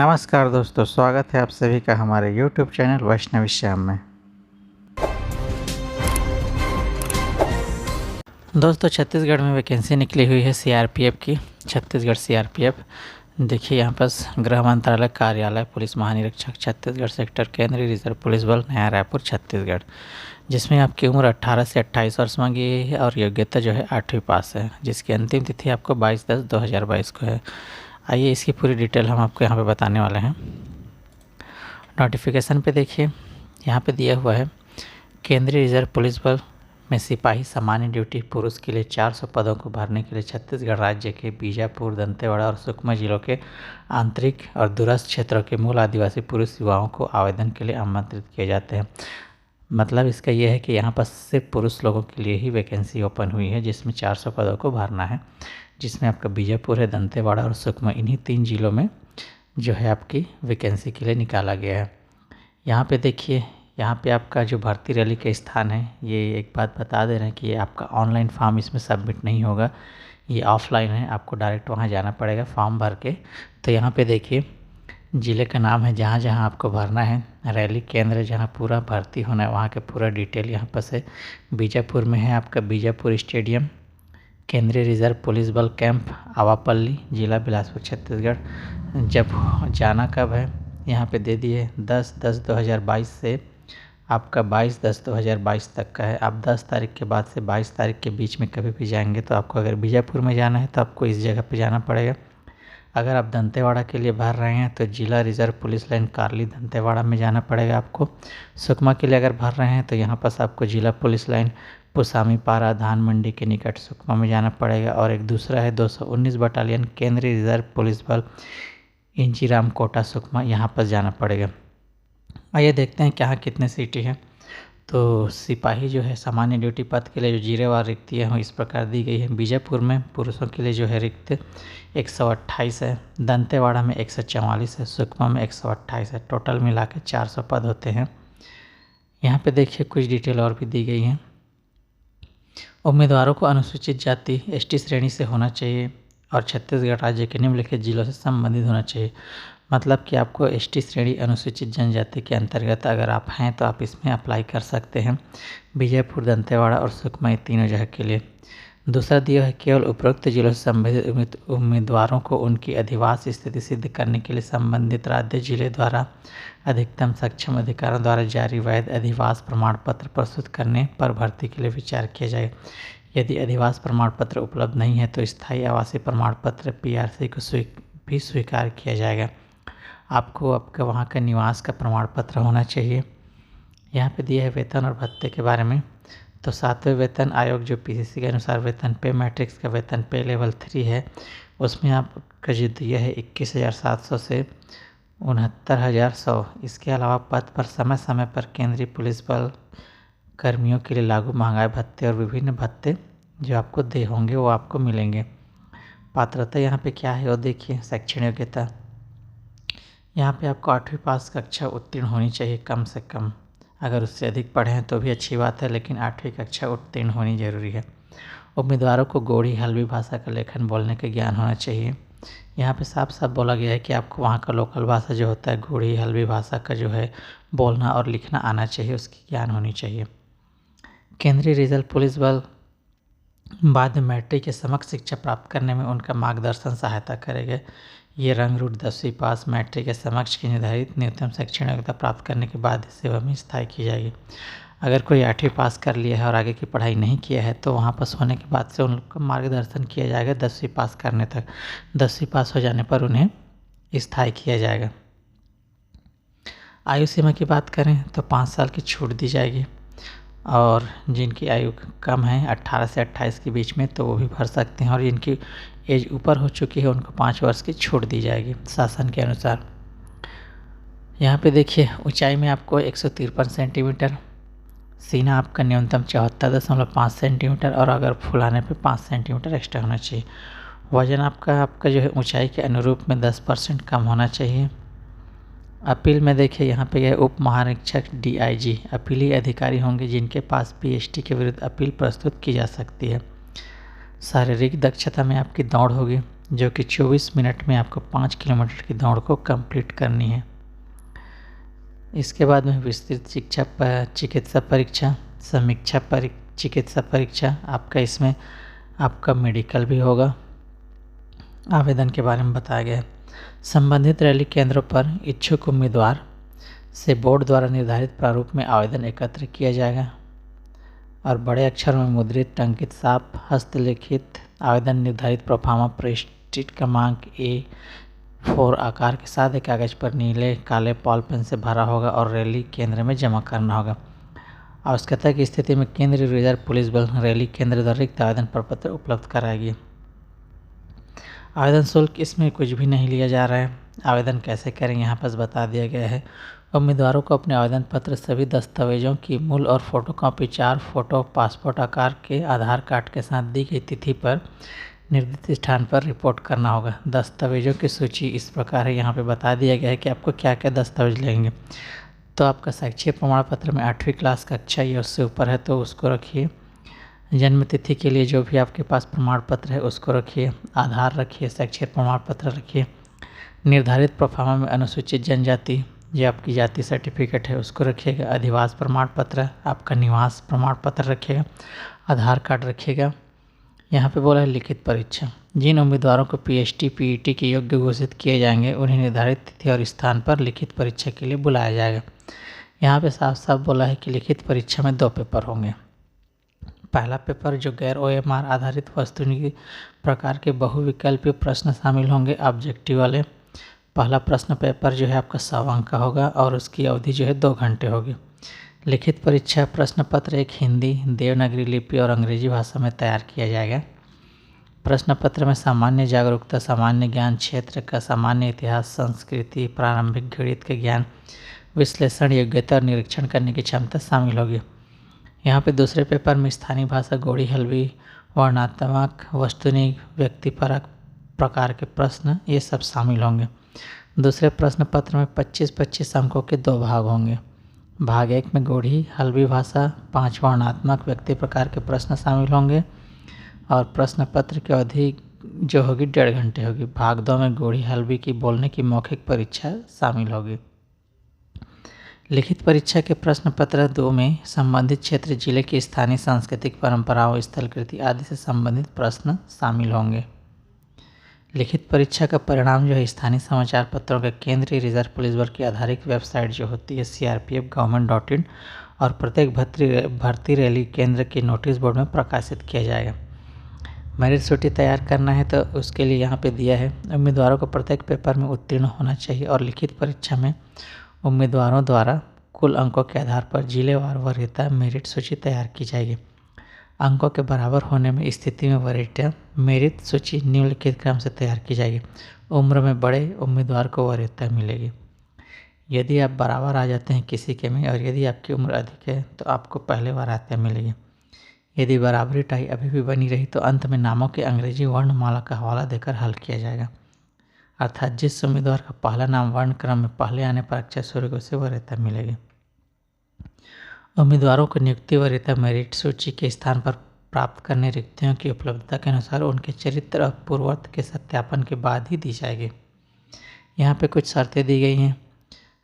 नमस्कार दोस्तों, स्वागत है आप सभी का हमारे YouTube चैनल वैष्णवी श्याम में। दोस्तों, छत्तीसगढ़ में वैकेंसी निकली हुई है सीआरपीएफ की। छत्तीसगढ़ सीआरपीएफ देखिए यहाँ पर गृह मंत्रालय कार्यालय पुलिस महानिरीक्षक छत्तीसगढ़ सेक्टर केंद्रीय रिजर्व पुलिस बल नया रायपुर छत्तीसगढ़, जिसमें आपकी उम्र 18 से 28 वर्ष मांगी गई है और योग्यता जो है 8वीं पास है, जिसकी अंतिम तिथि आपको 22/10/2022 को है। आइए इसकी पूरी डिटेल हम आपको यहाँ पे बताने वाले हैं। नोटिफिकेशन पे देखिए, यहाँ पे दिया हुआ है केंद्रीय रिजर्व पुलिस बल में सिपाही सामान्य ड्यूटी पुरुष के लिए 400 पदों को भरने के लिए छत्तीसगढ़ राज्य के बीजापुर, दंतेवाड़ा और सुकमा जिलों के आंतरिक और दूरस्थ क्षेत्रों के मूल आदिवासी पुरुष युवाओं को आवेदन के लिए आमंत्रित किए जाते हैं। मतलब इसका यह है कि यहाँ पर सिर्फ पुरुष लोगों के लिए ही वैकेंसी ओपन हुई है, जिसमें 400 पदों को भरना है, जिसमें आपका बीजापुर है, दंतेवाड़ा और सुकमा, इन्हीं 3 जिलों में जो है आपकी वैकेंसी के लिए निकाला गया है। यहाँ पे देखिए, यहाँ पे आपका जो भर्ती रैली का स्थान है, ये एक बात बता दे रहे हैं कि ये आपका ऑनलाइन फॉर्म इसमें सबमिट नहीं होगा, ये ऑफलाइन है, आपको डायरेक्ट वहाँ जाना पड़ेगा फॉर्म भर के। तो यहाँ पे देखिए ज़िले का नाम है जहाँ जहाँ आपको भरना है, रैली केंद्र जहाँ पूरा भर्ती होना है वहाँ का पूरा डिटेल यहाँ पर से। बीजापुर में है आपका बीजापुर स्टेडियम, केंद्रीय रिजर्व पुलिस बल कैंप आवापल्ली, जिला बिलासपुर छत्तीसगढ़। जब जाना कब है यहाँ पे दे दिए 10/10/2022 से आपका 22/10/2022 तक का है। आप 10 तारीख के बाद से 22 तारीख के बीच में कभी भी जाएंगे तो आपको अगर बीजापुर में जाना है तो आपको इस जगह पे जाना पड़ेगा। अगर आप दंतेवाड़ा के लिए भर रहे हैं तो जिला रिजर्व पुलिस लाइन कारली दंतेवाड़ा में जाना पड़ेगा आपको। सुकमा के लिए अगर भर रहे हैं तो यहाँ पास आपको जिला पुलिस लाइन पुसामी पारा धान मंडी के निकट सुकमा में जाना पड़ेगा। और एक दूसरा है 219 बटालियन केंद्रीय रिजर्व पुलिस बल इंजीराम कोटा सुकमा, यहाँ पर जाना पड़ेगा। आइए देखते हैं कि यहाँ कितने सीटें हैं। तो सिपाही जो है सामान्य ड्यूटी पद के लिए जो जिलेवार रिक्तियाँ हैं इस प्रकार दी गई है। बीजापुर में पुरुषों के लिए जो है रिक्त 128 है, दंतेवाड़ा में 144 है, सुकमा में 128 है। टोटल मिला के 400 पद होते हैं। यहाँ पे देखिए कुछ डिटेल और भी दी गई हैं। उम्मीदवारों को अनुसूचित जाति एसटी श्रेणी से होना चाहिए और छत्तीसगढ़ राज्य के निम्नलिखित जिलों से संबंधित होना चाहिए। मतलब कि आपको एसटी श्रेणी अनुसूचित जनजाति के अंतर्गत अगर आप हैं तो आप इसमें अप्लाई कर सकते हैं, बीजापुर, दंतेवाड़ा और सुकमा, तीनों जगह के लिए। दूसरा दिया है केवल उपरोक्त जिलों से संबंधित उम्मीदवारों को उनकी अधिवास स्थिति सिद्ध करने के लिए संबंधित राज्य जिले द्वारा अधिकतम सक्षम अधिकारियों द्वारा जारी वैध अधिवास प्रमाण पत्र प्रस्तुत करने पर भर्ती के लिए विचार किया जाए। यदि अधिवास प्रमाण पत्र उपलब्ध नहीं है तो स्थायी आवासीय प्रमाण पत्र पीआरसी को भी स्वीकार किया जाएगा। आपको आपका वहाँ का निवास का प्रमाण पत्र होना चाहिए। यहाँ पे दिया है वेतन और भत्ते के बारे में। तो 7वें वेतन आयोग जो पीसीसी के अनुसार वेतन पे मैट्रिक्स का वेतन पे लेवल 3 है, उसमें आपका जो दिया है 21,700 से 69,100। इसके अलावा पद पर समय समय पर केंद्रीय पुलिस बल कर्मियों के लिए लागू महंगाई भत्ते और विभिन्न भत्ते जो आपको दे होंगे वो आपको मिलेंगे। पात्रता यहाँ पे क्या है वो देखिए। शैक्षणिक योग्यता यहाँ पे आपको 8वीं पास कक्षा उत्तीर्ण होनी चाहिए कम से कम। अगर उससे अधिक पढ़े हैं तो भी अच्छी बात है, लेकिन 8वीं कक्षा उत्तीर्ण होनी जरूरी है। उम्मीदवारों को गोंडी हल्बी भाषा का लेखन बोलने का ज्ञान होना चाहिए। यहाँ पे साफ साफ बोला गया है कि आपको वहाँ का लोकल भाषा जो होता है गोंडी हल्बी भाषा का जो है बोलना और लिखना आना चाहिए, उसकी ज्ञान होनी चाहिए। केंद्रीय रिजर्व पुलिस बल बाद में मैट्रिक के समक्ष शिक्षा प्राप्त करने में उनका मार्गदर्शन सहायता करेगा। ये रंग रूट 10वीं पास मैट्रिक के समक्ष की निर्धारित न्यूनतम शैक्षणिक योग्यता प्राप्त करने के बाद सेवा में स्थायी की जाएगी। अगर कोई 8वीं पास कर लिया है और आगे की पढ़ाई नहीं किया है तो वहाँ पास होने के बाद से उन लोग का मार्गदर्शन किया जाएगा 10वीं पास करने तक। 10वीं पास हो जाने पर उन्हें स्थायी किया जाएगा। आयु सीमा की बात करें तो 5 साल की छूट दी जाएगी और जिनकी आयु कम है 18 से 28 के बीच में तो वो भी भर सकते हैं, और जिनकी एज ऊपर हो चुकी है उनको 5 वर्ष की छूट दी जाएगी शासन के अनुसार। यहाँ पे देखिए ऊंचाई में आपको 153 सेंटीमीटर, सीना आपका न्यूनतम 74.5 सेंटीमीटर और अगर फुलाने पे 5 सेंटीमीटर एक्स्ट्रा होना चाहिए। वजन आपका जो है ऊंचाई के अनुरूप में 10% कम होना चाहिए। अपील में देखिए यहाँ पे यह उप महानिरीक्षक डीआईजी अपीली अधिकारी होंगे जिनके पास पीएसटी के विरुद्ध अपील प्रस्तुत की जा सकती है। शारीरिक दक्षता में आपकी दौड़ होगी, जो कि 24 मिनट में आपको 5 किलोमीटर की दौड़ को कंप्लीट करनी है। इसके बाद में विस्तृत चिकित्सा परीक्षा, समीक्षा चिकित्सा परीक्षा, आपका इसमें आपका मेडिकल भी होगा। आवेदन के बारे में बताया गया है। संबंधित रैली केंद्रों पर इच्छुक उम्मीदवार से बोर्ड द्वारा निर्धारित प्रारूप में आवेदन एकत्र किया जाएगा और बड़े अक्षर में मुद्रित, टंकित, साफ हस्तलिखित आवेदन निर्धारित प्रोफार्मा पृष्ठ क्रमांक A4 आकार के सादे कागज पर नीले काले बॉल पेन से भरा होगा और रैली केंद्र में जमा करना होगा। आवश्यकता की स्थिति में केंद्रीय रिजर्व पुलिस बल रैली केंद्र द्वारा रिक्त आवेदन प्रपत्र उपलब्ध कराएगी। आवेदन शुल्क इसमें कुछ भी नहीं लिया जा रहा है। आवेदन कैसे करें यहाँ पर बता दिया गया है। उम्मीदवारों को अपने आवेदन पत्र सभी दस्तावेजों की मूल और फोटोकॉपी 4 फोटो पासपोर्ट आकार के आधार कार्ड के साथ दी गई तिथि पर निर्दिष्ट स्थान पर रिपोर्ट करना होगा। दस्तावेजों की सूची इस प्रकार है। यहाँ पे बता दिया गया है कि आपको क्या क्या दस्तावेज लगेंगे। तो आपका शैक्षिक प्रमाण पत्र में 8वीं क्लास कक्षा या उससे ऊपर है तो उसको रखिए। जन्म तिथि के लिए जो भी आपके पास प्रमाण पत्र है उसको रखिए। आधार रखिए, शैक्षिक प्रमाण पत्र रखिए। निर्धारित प्रोफार्मा में अनुसूचित जनजाति जो आपकी जाति सर्टिफिकेट है उसको रखिएगा। अधिवास प्रमाण पत्र, आपका निवास प्रमाण पत्र रखिएगा। आधार कार्ड रखिएगा। यहाँ पे बोला है लिखित परीक्षा। जिन उम्मीदवारों को PST PET के योग्य घोषित किए जाएंगे उन्हें निर्धारित तिथि और स्थान पर लिखित परीक्षा के लिए बुलाया जाएगा। यहाँ पे साफ साफ बोला है कि लिखित परीक्षा में 2 पेपर होंगे। पहला पेपर जो गैर OMR आधारित वस्तुनिधि प्रकार के बहुविकल्पीय प्रश्न शामिल होंगे, ऑब्जेक्टिव वाले। पहला प्रश्न पेपर जो है आपका 100 अंक का होगा और उसकी अवधि जो है 2 घंटे होगी। लिखित परीक्षा प्रश्न पत्र एक हिंदी, देवनागरी लिपि और अंग्रेजी भाषा में तैयार किया जाएगा। प्रश्न पत्र में सामान्य जागरूकता, सामान्य ज्ञान क्षेत्र का, सामान्य इतिहास, संस्कृति, प्रारंभिक गणित के ज्ञान, विश्लेषण योग्यता और निरीक्षण करने की क्षमता शामिल होगी। यहाँ पे दूसरे पेपर में स्थानीय भाषा, गोड़ी हलवी, वर्णनात्मक, वस्तुनिक, व्यक्तिपरक प्रकार के प्रश्न ये सब शामिल होंगे। दूसरे प्रश्न पत्र में 25-25 अंकों के 2 भाग होंगे। भाग 1 में गोड़ी हलवी भाषा, 5 वर्णनात्मक व्यक्ति प्रकार के प्रश्न शामिल होंगे और प्रश्न पत्र की अवधि जो होगी 1.5 घंटे होगी। भाग 2 में गोड़ी हलवी की बोलने की मौखिक परीक्षा शामिल होगी। लिखित परीक्षा के प्रश्न पत्र 2 में संबंधित क्षेत्र, जिले की स्थानीय सांस्कृतिक परंपराओं, स्थलकृति आदि से संबंधित प्रश्न शामिल होंगे। लिखित परीक्षा का परिणाम जो है स्थानीय समाचार पत्रों के केंद्रीय रिजर्व पुलिस बल की आधारित वेबसाइट जो होती है CRPF-government.in और प्रत्येक भर्ती रैली केंद्र के नोटिस बोर्ड में प्रकाशित किया जाएगा। मेरिट सूची तैयार करना है तो उसके लिए यहाँ पे दिया है उम्मीदवारों को प्रत्येक पेपर में उत्तीर्ण होना चाहिए और लिखित परीक्षा में उम्मीदवारों द्वारा कुल अंकों के आधार पर जिलेवार वरीयता मेरिट सूची तैयार की जाएगी। अंकों के बराबर होने में स्थिति में वरीयता मेरिट सूची निम्नलिखित क्रम से तैयार की जाएगी। उम्र में बड़े उम्मीदवार को वरीयता मिलेगी। यदि आप बराबर आ जाते हैं किसी के में और यदि आपकी उम्र अधिक है तो आपको पहले वरीयता मिलेगी। यदि बराबरी टाई अभी भी बनी रही तो अंत में नामों के अंग्रेजी वर्णमाला का हवाला देकर हल किया जाएगा। अर्थात जिस उम्मीदवार का पहला नाम वर्ण क्रम में पहले आने पर अक्षर सूर्य को उसे वरीयता मिलेगी। उम्मीदवारों को नियुक्ति वरीयता मेरिट सूची के स्थान पर प्राप्त करने रिक्तियों की उपलब्धता के अनुसार उनके चरित्र और पूर्वोक्त के सत्यापन के बाद ही दी जाएगी। यहाँ पे कुछ शर्तें दी गई हैं।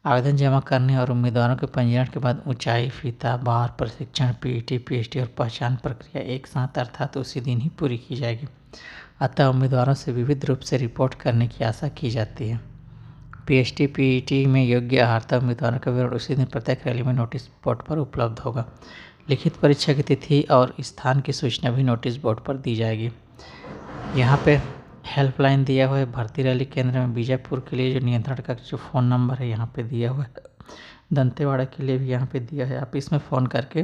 आवेदन जमा करने और उम्मीदवारों के पंजीकरण के बाद ऊंचाई, फीता, बार, प्रशिक्षण, PET PST और पहचान प्रक्रिया एक साथ अर्थात उसी दिन ही पूरी की जाएगी। अतः उम्मीदवारों से विविध रूप से रिपोर्ट करने की आशा की जाती है। PST PET में योग्य अर्हता उम्मीदवारों का विवरण उसी दिन प्रत्येक रैली में नोटिस बोर्ड पर उपलब्ध होगा। लिखित परीक्षा की तिथि और स्थान की सूचना भी नोटिस बोर्ड पर दी जाएगी। यहाँ पे हेल्पलाइन दिया हुआ है। भर्ती रैली केंद्र में बीजापुर के लिए जो नियंत्रण का जो फ़ोन नंबर है यहाँ पे दिया हुआ है। दंतेवाड़ा के लिए भी यहाँ पे दिया है। आप इसमें फ़ोन करके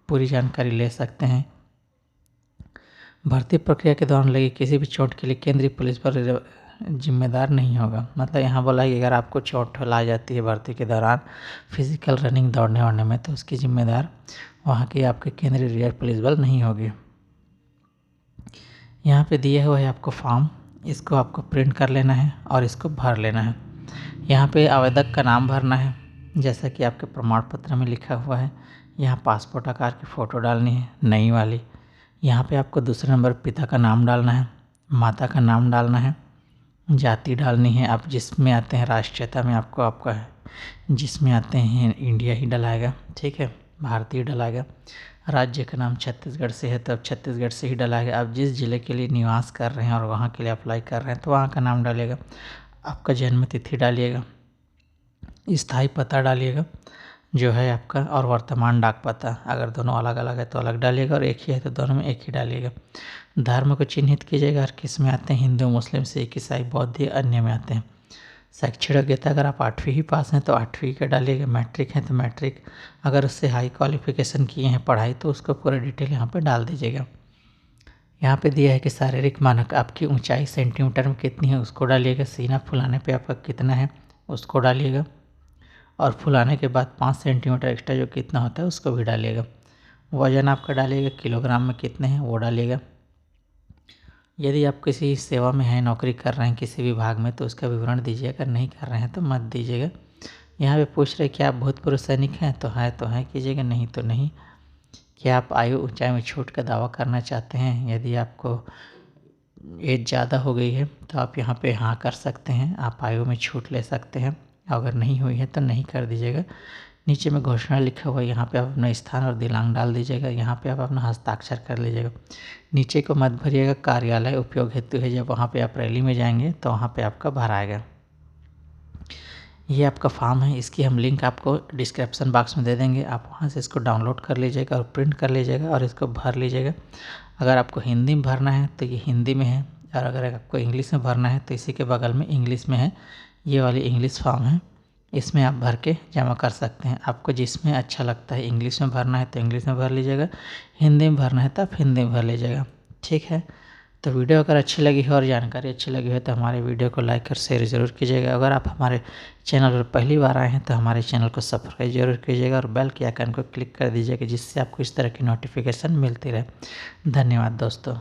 पूरी जानकारी ले सकते हैं। भर्ती प्रक्रिया के दौरान लगी किसी भी चोट के लिए केंद्रीय पुलिस बल जिम्मेदार नहीं होगा। मतलब यहाँ बोला कि अगर आपको चोट ला जाती है भर्ती के दौरान फिजिकल रनिंग दौड़ने वड़ने में तो उसकी जिम्मेदार वहाँ की आपके केंद्रीय रिजर्व पुलिस बल नहीं होगी। यहाँ पे दिया हुआ है आपको फॉर्म, इसको आपको प्रिंट कर लेना है और इसको भर लेना है। यहाँ पे आवेदक का नाम भरना है जैसा कि आपके प्रमाण पत्र में लिखा हुआ है। यहाँ पासपोर्ट आकार की फ़ोटो डालनी है नई वाली। यहाँ पे आपको दूसरे नंबर पिता का नाम डालना है, माता का नाम डालना है जाति डालनी है, आप जिसमें आते हैं राष्ट्रीयता में आपको आपका है, जिसमें आते हैं इंडिया ही डलाएगा, ठीक है, भारतीय डलाएगा। राज्य का नाम छत्तीसगढ़ से है तो अब छत्तीसगढ़ से ही डलाएगा। आप जिस ज़िले के लिए निवास कर रहे हैं और वहाँ के लिए अप्लाई कर रहे हैं तो वहाँ का नाम डालिएगा। आपका जन्म तिथि डालिएगा, स्थायी पता डालिएगा जो है आपका, और वर्तमान डाक पता। अगर दोनों अलग अलग है तो अलग डालिएगा और एक ही है तो दोनों में एक ही डालिएगा। धर्म को चिन्हित कीजिएगा, और किस में आते हैं, हिंदू, मुस्लिम, सिख, ईसाई, बौद्ध, अन्य में आते हैं। शैक्षणिक योग्यता, अगर आप 8वीं ही पास हैं तो 8वीं का डालिएगा। मैट्रिक है तो मैट्रिक, अगर उससे हाई क्वालिफिकेशन किए हैं पढ़ाई तो उसको पूरा डिटेल यहाँ पे डाल दीजिएगा। यहाँ पे दिया है कि शारीरिक मानक, आपकी ऊंचाई सेंटीमीटर में कितनी है उसको डालिएगा। सीना फुलाने पे आपका कितना है उसको डालिएगा, और फुलाने के बाद 5 सेंटीमीटर एक्स्ट्रा जो कितना होता है उसको भी डालिएगा। वज़न आपका डालिएगा, किलोग्राम में कितने हैं वो डालिएगा। यदि आप किसी सेवा में हैं, नौकरी कर रहे हैं किसी विभाग में तो उसका विवरण दीजिए, अगर नहीं कर रहे हैं तो मत दीजिएगा। यहाँ पे पूछ रहे क्या आप भूतपूर्व सैनिक हैं, तो है कीजिएगा, नहीं तो नहीं। क्या आप आयु ऊंचाई में छूट का दावा करना चाहते हैं, यदि आपको एज ज़्यादा हो गई है तो आप यहाँ पे हाँ कर सकते हैं, आप आयु में छूट ले सकते हैं। अगर नहीं हुई है तो नहीं कर दीजिएगा। नीचे में घोषणा लिखा हुआ है, यहाँ पे आप अपना स्थान और दिनांक डाल दीजिएगा। यहाँ पे आप अपना हस्ताक्षर कर लीजिएगा। नीचे को मत भरिएगा, कार्यालय उपयोग हेतु है, जब वहाँ पे आप रैली में जाएंगे तो वहाँ पे आपका भराएगा। ये आपका फॉर्म है, इसकी हम लिंक आपको डिस्क्रिप्शन बॉक्स में दे देंगे, आप वहाँ से इसको डाउनलोड कर लीजिएगा और प्रिंट कर लीजिएगा और इसको भर लीजिएगा। अगर आपको हिंदी में भरना है तो ये हिंदी में है, और अगर आपको इंग्लिश में भरना है तो इसी के बगल में इंग्लिश में है, ये वाली इंग्लिश फॉर्म है, इसमें आप भर के जमा कर सकते हैं। आपको जिसमें अच्छा लगता है, इंग्लिश में भरना है तो इंग्लिश में भर लीजिएगा, हिंदी में भरना है तो आप हिंदी में भर लीजिएगा, ठीक है। तो वीडियो अगर अच्छी लगी हो और जानकारी अच्छी लगी हो तो हमारे वीडियो को लाइक और शेयर ज़रूर कीजिएगा। अगर आप हमारे चैनल पर पहली बार आए हैं तो हमारे चैनल को सब्सक्राइब जरूर कीजिएगा और बेल के आइकन को क्लिक कर दीजिएगा, जिससे आपको इस तरह की नोटिफिकेशन मिलती रहे। धन्यवाद दोस्तों।